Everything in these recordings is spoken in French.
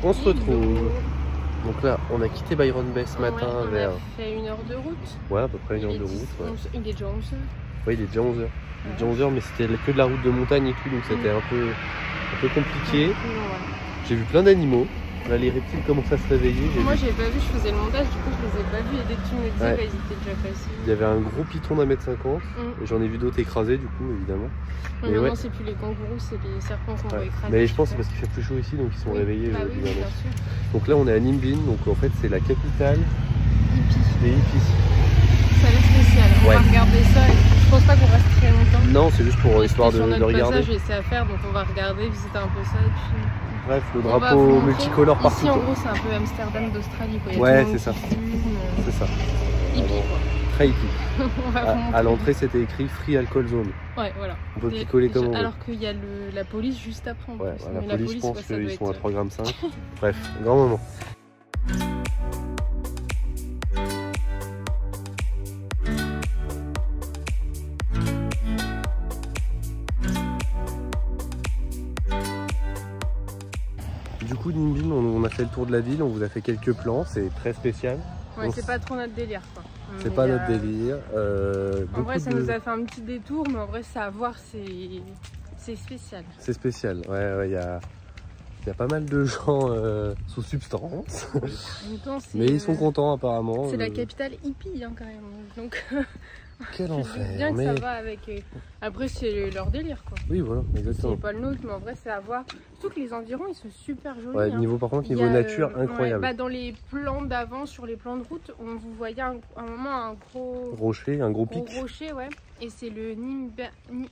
On se retrouve. Donc là, on a quitté Byron Bay ce matin vers... On a fait 1 heure de route. Ouais, à peu près 1 heure de route. Ouais. Il est déjà 11h. Oui, il est déjà 11h. Il est déjà 11h, mais c'était que de la route de montagne et tout, donc c'était un peu compliqué. J'ai vu plein d'animaux. Là, les reptiles commencent à se réveiller. Moi, j'avais pas vu, je faisais le montage, du coup, je les ai pas vus. Et dès que tu me disais, ils étaient déjà passés. Il y avait un gros python d'1,50 m. Et j'en ai vu d'autres écrasés, du coup, évidemment. Mais maintenant, c'est plus les kangourous, c'est les serpents qu'on va écraser. Mais je pense que c'est parce qu'il fait plus chaud ici, donc ils sont réveillés. Bah oui, bien sûr. Donc là, on est à Nimbin, donc en fait, c'est la capitale des hippies. Ça a l'air spécial. On va regarder ça. Je pense pas qu'on reste très longtemps. Non, c'est juste pour histoire de regarder. C'est à faire, donc on va regarder, visiter un peu ça et puis. Bref, le drapeau multicolore partout. Ici, en gros, c'est un peu Amsterdam d'Australie. Ouais, c'est ça. C'est ça. Hippie, quoi. Très hippie. À l'entrée, c'était écrit Free Alcohol Zone. Ouais, voilà. On peut picoler comme on veut. Alors qu'il y a la police juste après. En plus. La police, je pense qu'ils sont à 3,5 g. Bref, grand moment. Du coup, Nimbin, on a fait le tour de la ville, on vous a fait quelques plans, c'est très spécial. Ouais, c'est pas trop notre délire, quoi. C'est pas notre délire. En vrai, ça nous a fait un petit détour, mais en vrai, ça à voir, c'est spécial. C'est spécial, ouais, il y a pas mal de gens sous substance. Mais ils sont contents, apparemment. C'est la capitale hippie, hein, quand même. Donc... Quel enfer. Bien que ça va avec. Après, c'est leur délire, quoi. Oui, voilà, exactement. C'est pas le nôtre, mais en vrai, c'est à voir. Surtout que les environs, ils sont super jolis. Ouais, niveau, par contre, niveau nature, incroyable. Bah, dans les plans d'avant, sur les plans de route, on vous voyait un moment un gros rocher, un gros pic. Rocher, ouais. Et c'est le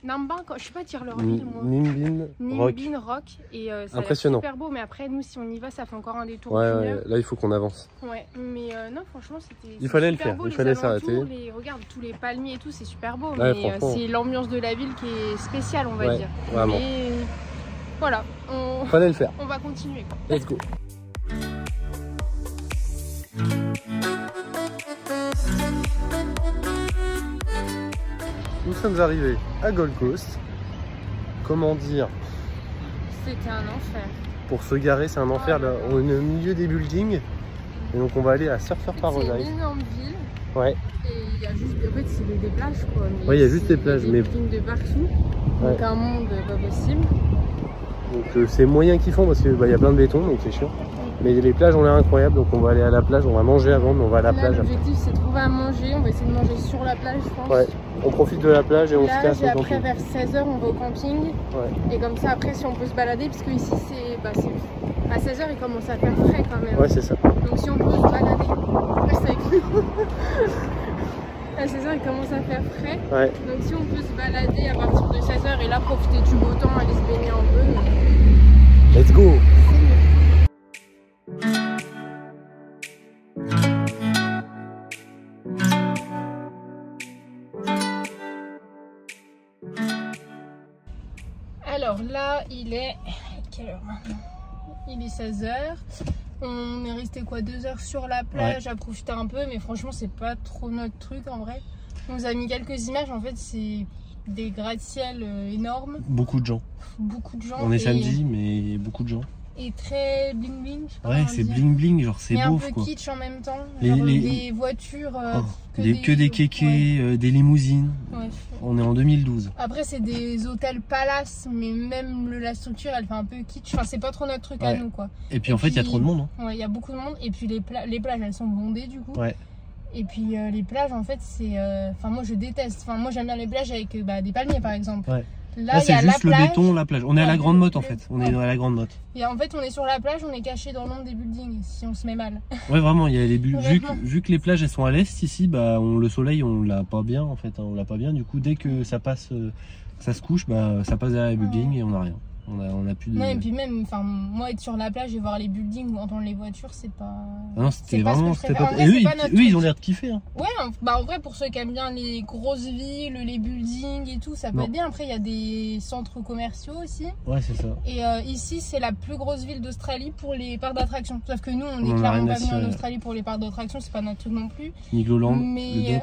Nimbin, je sais pas dire leur ville, moi. Nimbin Rock. Et ça impressionnant. Super beau, mais après, nous, si on y va, ça fait encore un détour. Ouais, là, il faut qu'on avance. Ouais, mais non, franchement, c'était. Il fallait le faire, il fallait s'arrêter. Regarde, tous les palmiers et tout, c'est super beau. Ouais, mais c'est l'ambiance de la ville qui est spéciale, on va dire. Vraiment. Mais voilà, fallait le faire. On va continuer. Let's go. Nous sommes arrivés à Gold Coast. Comment dire? C'était un enfer. Pour se garer, c'est un enfer. Là, on est au milieu des buildings. Et donc on va aller à Surfer Paradise. C'est une énorme ville. Ouais. Et il y a juste, en fait, c'est des plages, quoi. Ouais, il y a juste des plages, mais buildings de partout. Donc un monde pas possible. Donc c'est moyen qu'ils font parce qu'il y a plein de béton, donc c'est chiant. Mais les plages ont l'air incroyables, donc on va aller à la plage, on va manger avant, mais on va à la plage. L'objectif c'est de trouver à manger, on va essayer de manger sur la plage, je pense. Ouais, on profite de la plage et on se casse au camping. Après vers 16 h on va au camping. Ouais. Et comme ça après si on peut se balader, parce que ici c'est à 16 h il commence à faire frais quand même. Ouais, c'est ça. Donc si on peut se balader, reste avec nous. À 16 h il commence à faire frais. Ouais. Donc si on peut se balader à partir de 16 h et là profiter du beau temps, aller se baigner un peu. Let's go. Alors là, il est... Quelle heure maintenant? Il est 16 h. On est resté quoi 2 heures sur la plage à profiter un peu, mais franchement, c'est pas trop notre truc en vrai. On nous a mis quelques images, en fait, c'est des gratte-ciel énormes. Beaucoup de gens. Beaucoup de gens. On est samedi, mais beaucoup de gens. Et très bling bling. Ouais, c'est bling bling, genre c'est beau. Un peu kitsch en même temps. Des voitures. Que des kékés, des limousines. Ouais. On est en 2012. Après, c'est des hôtels palaces, mais même la structure, elle fait un peu kitsch. Enfin, c'est pas trop notre truc à nous, quoi. Et puis en fait, il y a trop de monde. Ouais, il y a beaucoup de monde. Et puis les plages, elles sont bondées, du coup. Ouais. Et puis les plages, en fait, c'est. Enfin, moi, je déteste. Enfin, moi, j'aime bien les plages avec des palmiers, par exemple. Ouais. Là c'est juste le béton, la plage. On est à la Grande Motte en fait. On est dans la Grande Motte. Et en fait, on est sur la plage, on est caché dans l'ombre des buildings si on se met mal. Ouais, vraiment. Il y a les vu que les plages elles sont à l'est ici, bah le soleil on l'a pas bien en fait. Hein, on l'a pas bien. Du coup, dès que ça passe, ça se couche, bah ça passe derrière les buildings et on a rien. On a plus de... Non, et puis même, enfin, moi être sur la plage et voir les buildings ou entendre les voitures, c'est pas... Ah non, c'était vraiment... Et eux, ils ont l'air de kiffer. Hein. Ouais, bah en vrai, pour ceux qui aiment bien les grosses villes, les buildings et tout, ça peut être bien. Après, il y a des centres commerciaux aussi. Ouais, c'est ça. Et ici, c'est la plus grosse ville d'Australie pour les parcs d'attractions. Sauf que nous, on est clairement pas venus en Australie pour les parcs d'attractions, c'est pas notre truc non plus. Nigloland, mais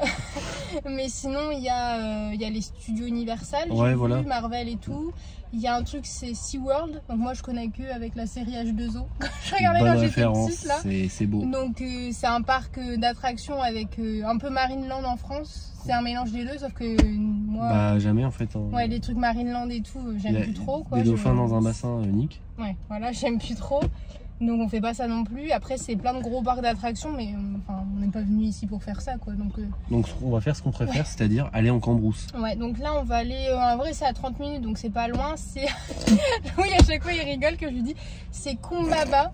Mais sinon, il y a les studios Universal, ouais, voilà. vu, Marvel et tout. Il y a un truc, c'est SeaWorld. Donc moi, je connais que avec la série H2O. Je regardais quand j'étais petite là. C'est beau. Donc c'est un parc d'attractions avec un peu Marineland en France. C'est un mélange des deux, sauf que moi... Bah jamais en fait. Hein. Ouais, les trucs Marineland et tout, j'aime plus trop. Quoi. Des dauphins dans un bassin unique. Ouais, voilà, j'aime plus trop. Donc on fait pas ça non plus. Après c'est plein de gros parcs d'attractions, mais enfin on n'est pas venu ici pour faire ça quoi. Donc on va faire ce qu'on préfère, c'est-à-dire aller en Cambrousse. Ouais, donc là on va aller, en vrai c'est à 30 minutes donc c'est pas loin. C'est oui, à chaque fois il rigole que je lui dis c'est Kumbaba.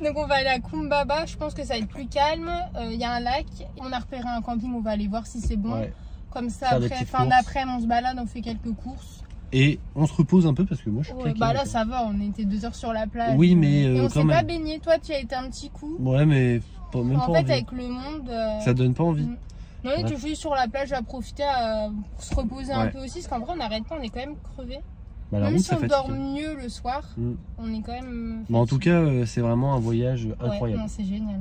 Donc on va aller à Kumbaba, je pense que ça va être plus calme. Il y a un lac, on a repéré un camping, on va aller voir si c'est bon. Ouais. Comme ça après fin d'après-midi on se balade, on fait quelques courses. Et on se repose un peu parce que moi je suis claqué. Bah là ça va, on était 2 heures sur la plage. Oui mais et on s'est pas baigné, toi tu as été un petit coup. Ouais mais même pas envie. En fait avec le monde... ça donne pas envie. Non, on était juste sur la plage à profiter, pour se reposer un peu aussi, parce qu'en vrai on n'arrête pas, on est quand même crevé. Bah, même si on dort mieux le soir, on est quand même... Bah, en tout cas c'est vraiment un voyage incroyable. Ouais, c'est génial.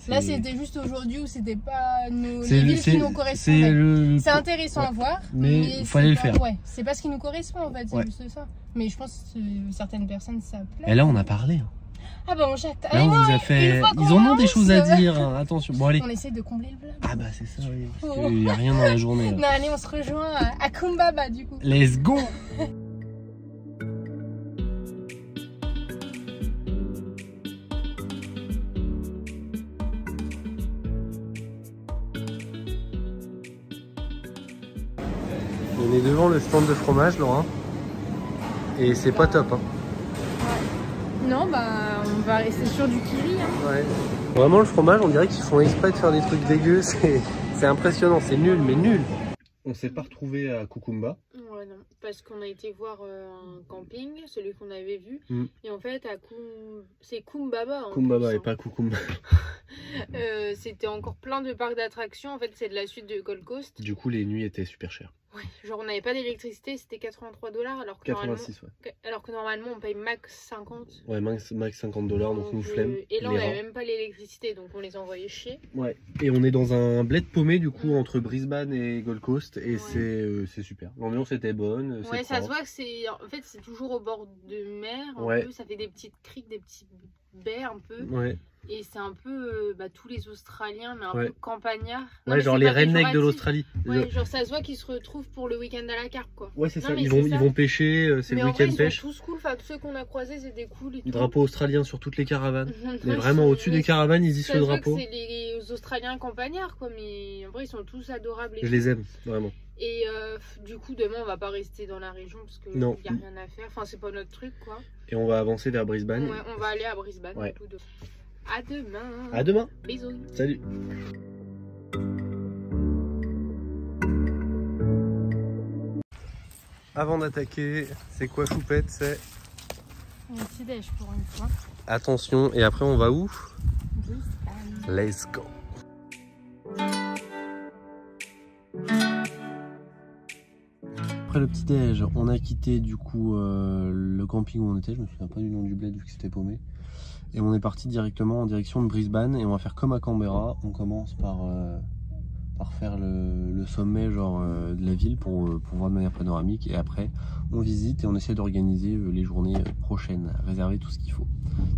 Là c'était juste aujourd'hui où c'était pas les villes qui nous correspondaient. C'est intéressant à voir, mais il fallait le faire. Ouais, c'est pas ce qui nous correspond en fait, c'est juste ça. Mais je pense que certaines personnes ça plaît. Et là on a parlé. Ah bah on jette. Là on vous a fait... Ils en ont des choses à dire, hein. Attention. Bon allez. On essaie de combler le vlog. Ah bah c'est ça, oui. Parce qu'il n'y a rien dans la journée. Là. Non allez, on se rejoint à Kumbaba du coup. Let's go. On est devant le stand de fromage, Laura. Et c'est pas top. Hein. Ouais. Non, bah on va rester sur du kiri. Hein. Ouais. Vraiment, le fromage, on dirait qu'ils font exprès de faire des trucs dégueux. C'est impressionnant, c'est nul, mais nul. On s'est pas retrouvé à Kukumba. Ouais, non. Parce qu'on a été voir un camping, celui qu'on avait vu. Et en fait, c'est Kumbaba. Kumbaba et pas Kukumba. C'était encore plein de parcs d'attractions. En fait, c'est de la suite de Gold Coast. Du coup, les nuits étaient super chères. Ouais, genre on n'avait pas d'électricité, c'était 83 $, alors que 86, alors que normalement on paye max 50. Ouais, max 50 $, donc nous flemme. Et là on n'avait même pas l'électricité, donc on les envoyait chier. Ouais, et on est dans un bled paumé du coup entre Brisbane et Gold Coast, et c'est super. L'ambiance était bonne. Ouais, ça se voit que c'est en fait c'est toujours au bord de mer, un peu, ça fait des petites criques, des petits baies un peu. Ouais. Et c'est un peu tous les Australiens, mais un peu campagnards. Ouais, genre les rednecks de l'Australie. Ouais, genre ça se voit qu'ils se retrouvent pour le week-end à la carpe, quoi. Ouais, c'est ça. Ils vont pêcher, c'est le week-end pêche. Ils sont tous cool, enfin tous ceux qu'on a croisés, c'était cool. Et drapeau australien sur toutes les caravanes. Mais vraiment au-dessus des caravanes, ils hissent le drapeau. C'est les Australiens campagnards, quoi, mais en vrai, ils sont tous adorables. Je les aime, vraiment. Et du coup, demain, on va pas rester dans la région parce qu'il n'y a rien à faire. Enfin, c'est pas notre truc, quoi. Et on va avancer vers Brisbane. Ouais, on va aller à Brisbane. Ouais. À demain. À demain. Bisous. Salut. Avant d'attaquer, c'est quoi Choupette? C'est un petit déj pour une fois. Attention, et après on va où? Let's go. Après le petit déj, on a quitté du coup le camping où on était. Je me souviens pas du nom du bled vu que c'était paumé. Et on est parti directement en direction de Brisbane et on va faire comme à Canberra. On commence par faire le sommet genre de la ville pour voir de manière panoramique, et après on visite et on essaie d'organiser les journées prochaines, réserver tout ce qu'il faut.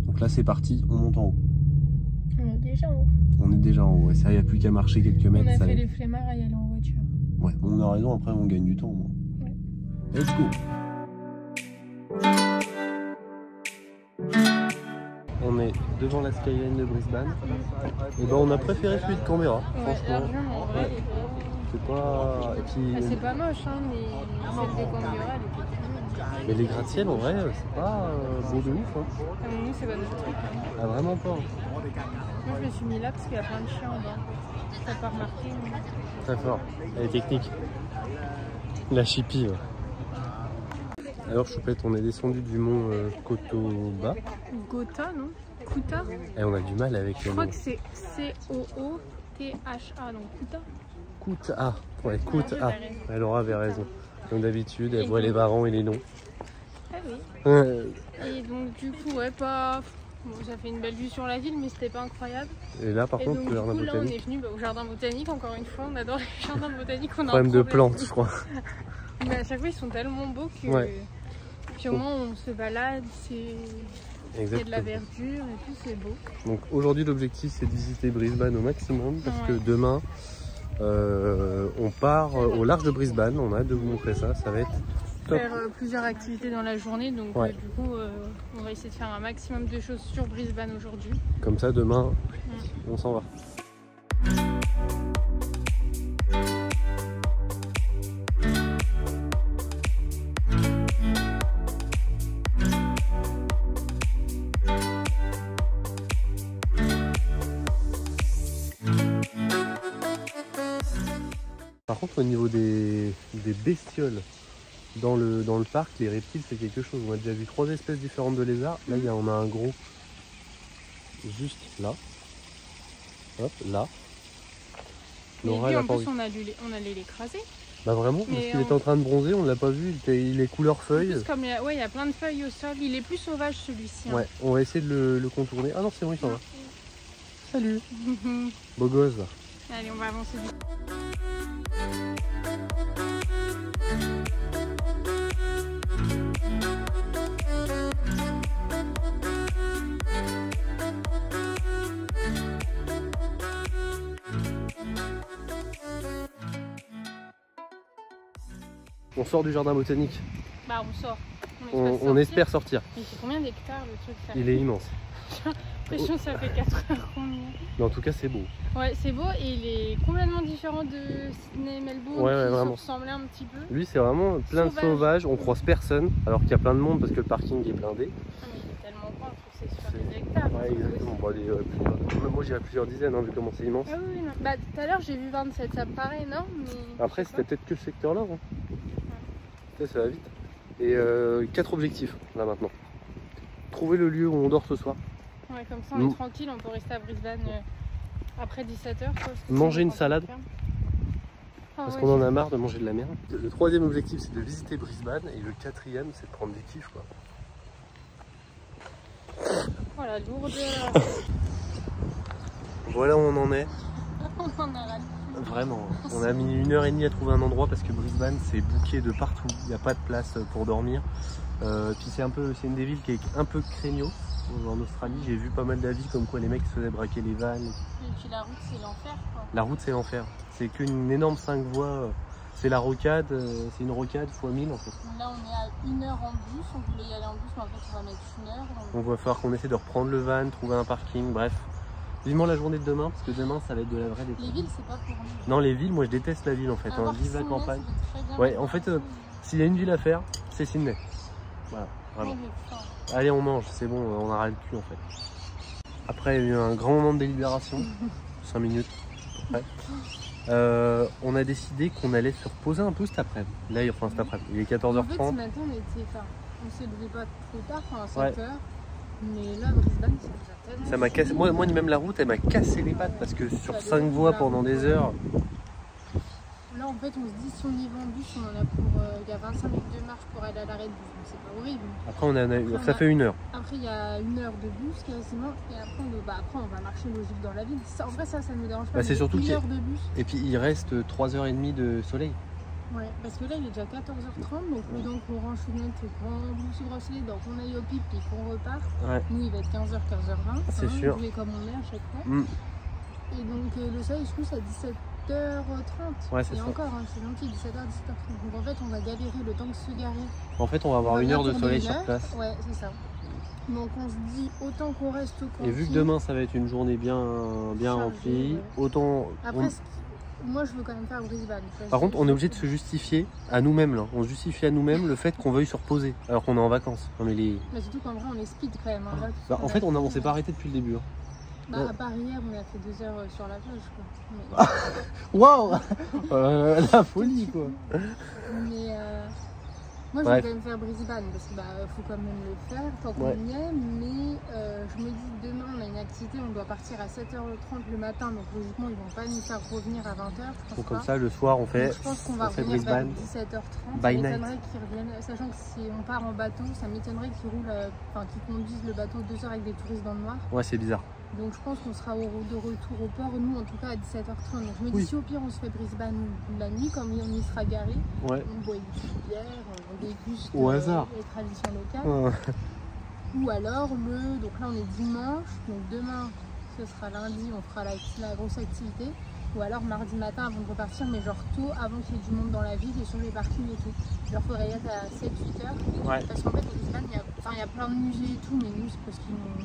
Donc là c'est parti, on monte en haut. On est déjà en haut. On est déjà en haut, et ça, il n'y a plus qu'à marcher quelques mètres. On a fait les flemmards à y aller en voiture. Ouais, on a raison, après on gagne du temps. Ouais. Let's go. On est devant la skyline de Brisbane. Et ben on a préféré celui de Canberra, franchement. Ouais. C'est pas... Et puis... c'est pas moche, hein, mais celle de Canberra, elle était cool. Mais les gratte-ciel, en vrai, c'est pas beau de ouf. Hein. Nous, c'est pas notre truc. Hein. Ah, vraiment pas. Moi, je me suis mis là parce qu'il y a plein de chiens en bas. T'as pas remarqué? Mais... Très fort. Elle est technique. La chippie. Ouais. Alors Choupette, on est descendu du mont Kotoba. Gotha, non? Kuta. Et on a du mal avec le nom. Je crois que c'est C-O-O-T-H-A, donc Kuta. Kuta, ouais, Kuta. Elle aura avait raison. Comme d'habitude, elle voit les varans et les noms. Ah oui. Et donc du coup, ouais, pas Bon, ça fait une belle vue sur la ville, mais c'était pas incroyable. Et là, par Et contre, donc, le du jardin coup, là, on botanique. est venu au jardin botanique, encore une fois. On adore les jardins botaniques. On a un Problème de problème. plantes, je crois. Mais à chaque fois, ils sont tellement beaux que. Ouais. Puis au moins, on se balade, il y a de la Exactement. verdure et tout, c'est beau. Donc aujourd'hui, l'objectif, c'est de visiter Brisbane au maximum parce que Ouais. demain, on part au large de Brisbane. On a hâte de vous montrer ça. Ça va être top. Faire plusieurs activités dans la journée, donc Ouais. du coup, on va essayer de faire un maximum de choses sur Brisbane aujourd'hui. Comme ça, demain, on s'en va. Par contre, au niveau des bestioles dans le parc, les reptiles, c'est quelque chose. On a déjà vu 3 espèces différentes de lézards. Là, on a un gros juste là. Hop, là. Mais Laura, lui, elle a en pas plus, envie. on allait l'écraser. Bah vraiment, parce Mais qu'il était en train de bronzer, on l'a pas vu, il est couleur En feuille. plus, comme il y a plein de feuilles au sol, il est plus sauvage celui-ci. hein. Ouais, on va essayer de le contourner. Ah non, c'est bon, il s'en va. Salut. Beau gosse là. Allez, on va avancer vite. On sort du jardin botanique. Bah, on sort. On espère sortir. Mais c'est combien d'hectares le truc ça? Il est immense. J'ai l'impression que ça fait 4 heures qu'on y est. Mais en tout cas, c'est beau. Ouais, c'est beau et il est complètement différent de Sydney et Melbourne Ouais, ouais, qui vraiment. se ressemblaient un petit peu. Lui, c'est vraiment plein de sauvages. On croise personne, alors qu'il y a plein de monde parce que le parking est blindé. Ah, mais il est tellement grand, je trouve que c'est sur des hectares. Ouais, exactement. Bon, moi, j'irais plusieurs dizaines, hein, vu comment c'est immense. Ah oui, non. Bah tout à l'heure j'ai vu 27, ça me paraît énorme, mais. Après, je sais c'était peut-être que ce secteur-là. Hein. Ça va vite. Et 4 objectifs, là, maintenant. Trouver le lieu où on dort ce soir. pas. Ouais, comme ça on est tranquille, on peut rester à Brisbane après 17h. Manger une salade. Ah, Parce ouais, qu'on en a marre de manger de la merde. Le 3e objectif, c'est de visiter Brisbane. Et le 4e, c'est de prendre du kiff, quoi. Oh la lourdeur. Voilà où on en est. On en a ras le cul. Vraiment. On a mis 1h30 à trouver un endroit parce que Brisbane, c'est booké de partout. Il n'y a pas de place pour dormir. Puis c'est une des villes qui est un peu craignos. En Australie, j'ai vu pas mal d'avis comme quoi les mecs se faisaient braquer les vannes. Et puis la route c'est l'enfer quoi. La route, c'est l'enfer. C'est qu'une énorme 5 voies. C'est la rocade, c'est une rocade x 1000 en fait. Là on est à 1 heure en bus, on voulait y aller en bus mais en fait on va mettre 1 heure. Donc va falloir qu'on essaie de reprendre le van, trouver un parking, bref. Vivement la journée de demain, parce que demain ça va être de la vraie détente. Les villes c'est pas pour nous. Non, les villes, moi je déteste la ville en fait. Avoir Vive la Sydney, campagne. c'est très bien. Ouais, en fait, s'il y a une ville à faire, c'est Sydney. Voilà, vraiment. Ouais, mais putain. Allez, on mange, c'est bon, on a ras le cul en fait. Après, il y a eu un grand moment de délibération, 5 minutes à peu près. On a décidé qu'on allait se reposer un peu cet après-midi. Là, enfin cet après-midi, il est 14h30. En fait, ce matin, on s'est levé pas trop tard, enfin à 7 Ouais. heures. Mais là, Brisbane, c'est déjà tellement. Ça m'a cassé. Moi, même la route, elle m'a cassé les pattes parce que sur 5 voies pendant des heures. Là, en fait, on se dit si on y va en bus, on en a pour. Il y a 25 minutes de marche pour aller à l'arrêt de bus. Donc, c'est pas horrible. Après, ça fait 1 heure. Après, il y a 1 heure de bus quasiment. Et après, on va marcher logique dans la ville. Ça, en vrai, ça nous dérange pas. Bah, c'est mais surtout 1 qu'il y a- heure de bus. Et puis, il reste 3h30 de soleil. Ouais, parce que là, il est déjà 14h30. Donc, le temps qu'on range une note, qu'on bouge brosse les dents, qu'on aille au pipe et qu'on reparte. Ouais. Nous, il va être 15h, 15h20. C'est sûr. On est comme on est à chaque fois. Mm. Et donc le soleil se couche à 17h30. Ouais, c'est et ça. encore, hein, c'est gentil, 17h, 17h30. Donc en fait, on va galérer le temps de se garer. En fait, on va avoir On va 1 bien heure de tourner soleil une sur heure. place. Ouais, c'est ça. Donc on se dit autant qu'on reste au camping. Et vu que demain, ça va être une journée bien Chargée, remplie, ouais. autant. Après, moi je veux quand même faire Brisbane. Par contre, on est obligé de se justifier à nous-mêmes là. On justifie à nous-mêmes le fait qu'on veuille se reposer alors qu'on est en vacances. Non mais les. Mais surtout qu'en vrai, on est speed quand même. Hein, là, Bah, en fait, on s'est pas arrêté depuis le début. Hein. Bah, à part hier, on a fait 2 heures sur la plage. Quoi. Waouh La folie quoi. Mais Moi, je Bref. vais quand même faire Brisbane parce qu'il faut quand même le faire tant qu'on Ouais. y est. Mais je me dis demain, on a une activité, on doit partir à 7h30 le matin. Donc logiquement, ils vont pas nous faire revenir à 20h. Je pense Donc comme pas. ça, le soir, on fait, Donc, je pense qu'on va on fait revenir vers Brisbane 17h30. by Ça night. m'étonnerait qu'ils reviennent, sachant que si on part en bateau, ça m'étonnerait qu'ils roulent, qu'ils conduisent le bateau 2 heures avec des touristes dans le noir. Ouais, c'est bizarre. Donc je pense qu'on sera de retour au port, nous en tout cas à 17h30. Donc je me dis Oui. si au pire on se fait Brisbane la nuit, comme on y sera garé, Ouais. on boit une petite bière, on déguste Au hasard. les traditions locales. Ou alors donc là on est dimanche, donc demain ce sera lundi, on fera la grosse activité. Ou alors mardi matin avant de repartir, mais genre tôt avant qu'il y ait du monde dans la ville et sur les parkings et tout. Genre faudrait y être à 7-8 heures. Ouais. Parce qu'en fait Brisbane, il y a plein de musées et tout, mais nous c'est parce qu'ils nous...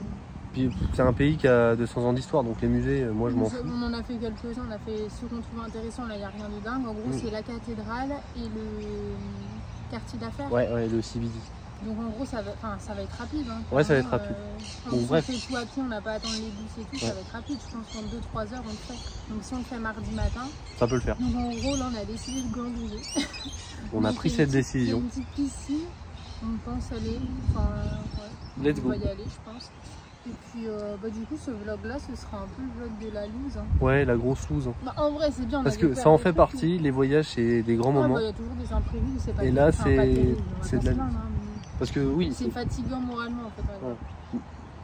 Puis c'est un pays qui a 200 ans d'histoire, donc les musées, moi je m'en fous. On en a fait quelques-uns, on a fait ceux qu'on trouvait intéressants, là il n'y a rien de dingue. En gros, c'est la cathédrale et le quartier d'affaires. Ouais, le CBD. Donc en gros, ça va être rapide. Hein, ouais, ça va être rapide. Donc bref. On fait tout à pied, on n'a pas à attendre les bus et tout, ça va être rapide. Je pense qu'en 2-3 heures, on le fait. Donc si on le fait mardi matin, ça peut le faire. Donc en gros, là on a décidé de glandouiller. On a pris cette décision. Il y a une petite piscine, on pense aller. Let's on go. va y aller, je pense. Et puis du coup ce vlog là ce sera un peu le vlog de la loose. Hein. Ouais, la grosse loose. En vrai c'est bien. Parce que ça en fait partie, les voyages c'est des grands moments. Il y a toujours des imprévus, c'est pas et là c'est de la loose. Parce que oui. C'est fatigant moralement en fait. Ouais.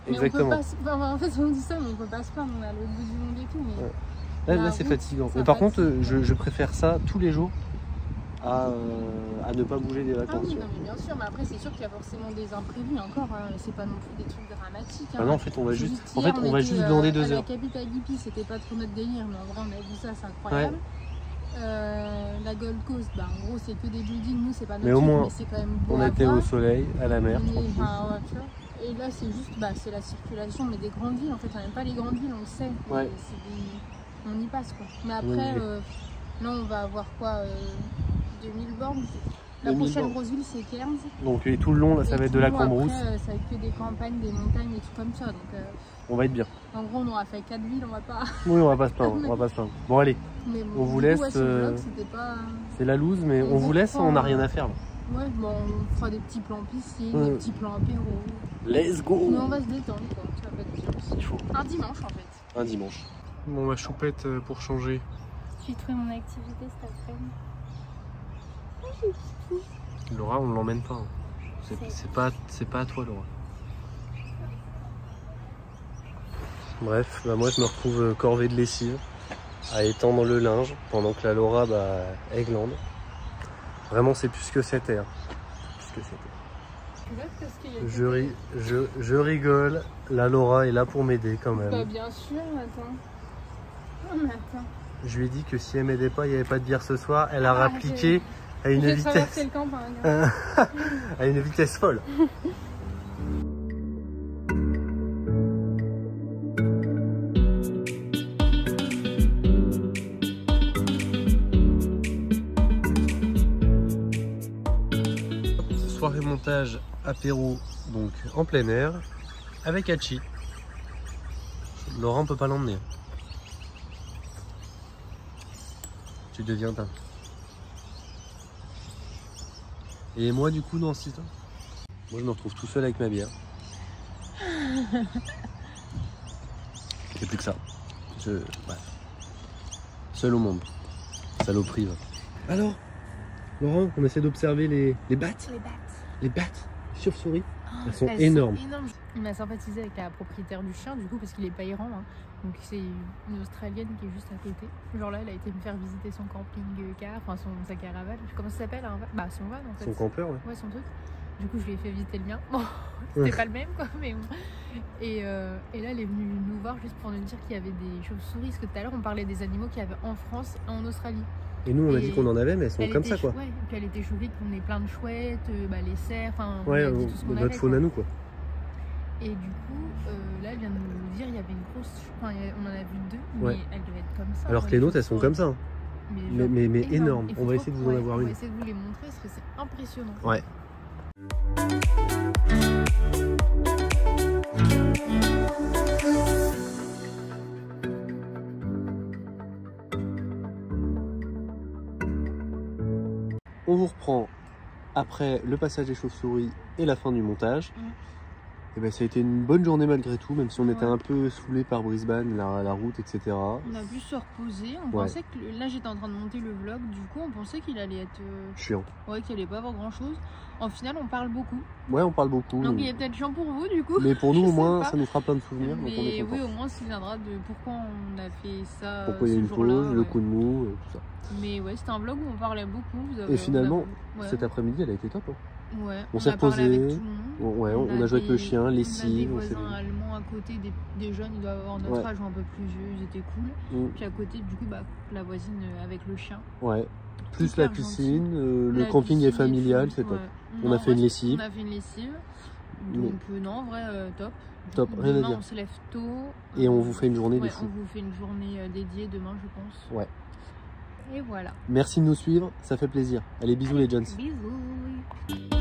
Mais exactement. En fait on dit ça mais on peut pas se plaindre, on est à l'autre bout du monde et tout. Mais là c'est fatigant. Mais par contre je préfère ça tous les jours à ne pas bouger des vacances. Ah oui, non, mais bien sûr, mais après c'est sûr qu'il y a forcément des imprévus encore, c'est pas non plus des trucs dramatiques. Hein. Ah non, en fait on va juste glander 2 heures. La capitale hippie, c'était pas trop notre délire, mais en vrai on a vu ça, c'est incroyable. Ouais. La Gold Coast, en gros c'est que des buildings, nous c'est pas notre mais au moins, mais c'est quand même beau on était au soleil, à la mer, tranquille. Et là c'est juste, c'est la circulation, mais des grandes villes en fait, on n'aime pas les grandes villes, on le sait, ouais. On y passe quoi. Mais après, là on va avoir quoi 2000 bornes. La prochaine grosse ville c'est Cairns. Donc et tout le long là ça va être de la cambrousse. Après, ça va être que des campagnes, des montagnes et tout comme ça. Donc, on va être bien. En gros on aura fait 4 villes, on va pas... Oui on va pas se plaindre, Bon allez, bon, on vous laisse. C'est la loose mais on vous laisse, on n'a rien à faire là. Ouais, on fera des petits plans piscine, des petits plans apéro. Let's go. Mais on va se détendre quoi, ça va être bien. Il faut. Un dimanche en fait. Un dimanche. Bon ma choupette pour changer. J'ai trouvé mon activité cet après-midi. Laura, on ne l'emmène pas. C'est pas à toi, Laura. Bref, moi je me retrouve corvée de lessive à étendre le linge pendant que la Laura elle glande. Vraiment, c'est plus que c'était. Hein. Plus que c'était. Je rigole. La Laura est là pour m'aider quand même. Bah bien sûr, attends. Je lui ai dit que si elle m'aidait pas, il n'y avait pas de bière ce soir. Elle a rappliqué à une vitesse. Le campagne. À une vitesse folle. Soirée montage apéro donc en plein air avec Hachi. Laura on peut pas l'emmener. Tu deviens dingue. Et moi du coup dans 6 ans, moi je me retrouve tout seul avec ma bière. C'est plus que ça. Seul au monde. Saloperie. Alors, Laurent, on essaie d'observer les battes. Les battes, chauves-souris. Elles sont énormes. Il m'a sympathisé avec la propriétaire du chien du coup parce qu'il est pas errant. Hein. Donc c'est une Australienne qui est juste à côté. Genre là elle a été me faire visiter son camping-car, enfin sa caravane. Comment ça s'appelle hein? Bah son van en fait. Son campeur ouais. Ouais son truc. Du coup je lui ai fait visiter le mien. Bon c'était pas le même quoi mais bon. Et là elle est venue nous voir juste pour nous dire qu'il y avait des chauves-souris. Parce que tout à l'heure on parlait des animaux qu'il y avait en France et en Australie. Et nous on a dit qu'on en avait mais elles sont comme ça quoi. Ouais, et puis elle était choquée qu'on ait plein de chouettes, les cerfs, enfin ouais, tout ce qu'on notre faune à nous quoi. Et du coup, là, elle vient de nous dire il y avait une grosse. Enfin, on en a vu 2, mais elle devait être comme ça. Alors que les nôtres, elles sont comme ça. Hein. Mais énormes. On va essayer de vous en avoir une. On va essayer de vous les montrer parce que c'est impressionnant. Ouais. On vous reprend après le passage des chauves-souris et la fin du montage. Et ben, ça a été une bonne journée malgré tout, même si on était un peu saoulé par Brisbane, la route, etc. On a pu se reposer. On pensait que là, j'étais en train de monter le vlog, du coup, on pensait qu'il allait être chiant. Ouais, qu'il allait pas avoir grand chose. En final, on parle beaucoup. Ouais, on parle beaucoup. Donc il est peut-être chiant pour vous, du coup. Mais pour nous, au moins, ça nous fera plein de souvenirs. Mais donc on est oui, au moins, ça viendra de pourquoi on a fait ça. Pourquoi il y a une pause, le coup de mou, tout ça. Mais ouais, c'était un vlog où on parlait beaucoup. Et finalement, cet après-midi, elle a été top. Hein. Ouais, on s'est reposé. Ouais, on a joué avec le chien, les cives. On a des voisins allemands à côté, des jeunes, ils doivent avoir notre âge ou un peu plus vieux, ils étaient cool. Puis à côté, du coup, la voisine avec le chien. Ouais. Plus la piscine, le camping est familial, c'est top. On a fait une lessive. On a fait une lessive. Donc non, en vrai, top. Top, rien à dire. On se lève tôt. Et on vous fait une journée de fou. On vous fait une journée dédiée demain, je pense. Ouais. Et voilà. Merci de nous suivre, ça fait plaisir. Allez, bisous les Jones. Bisous.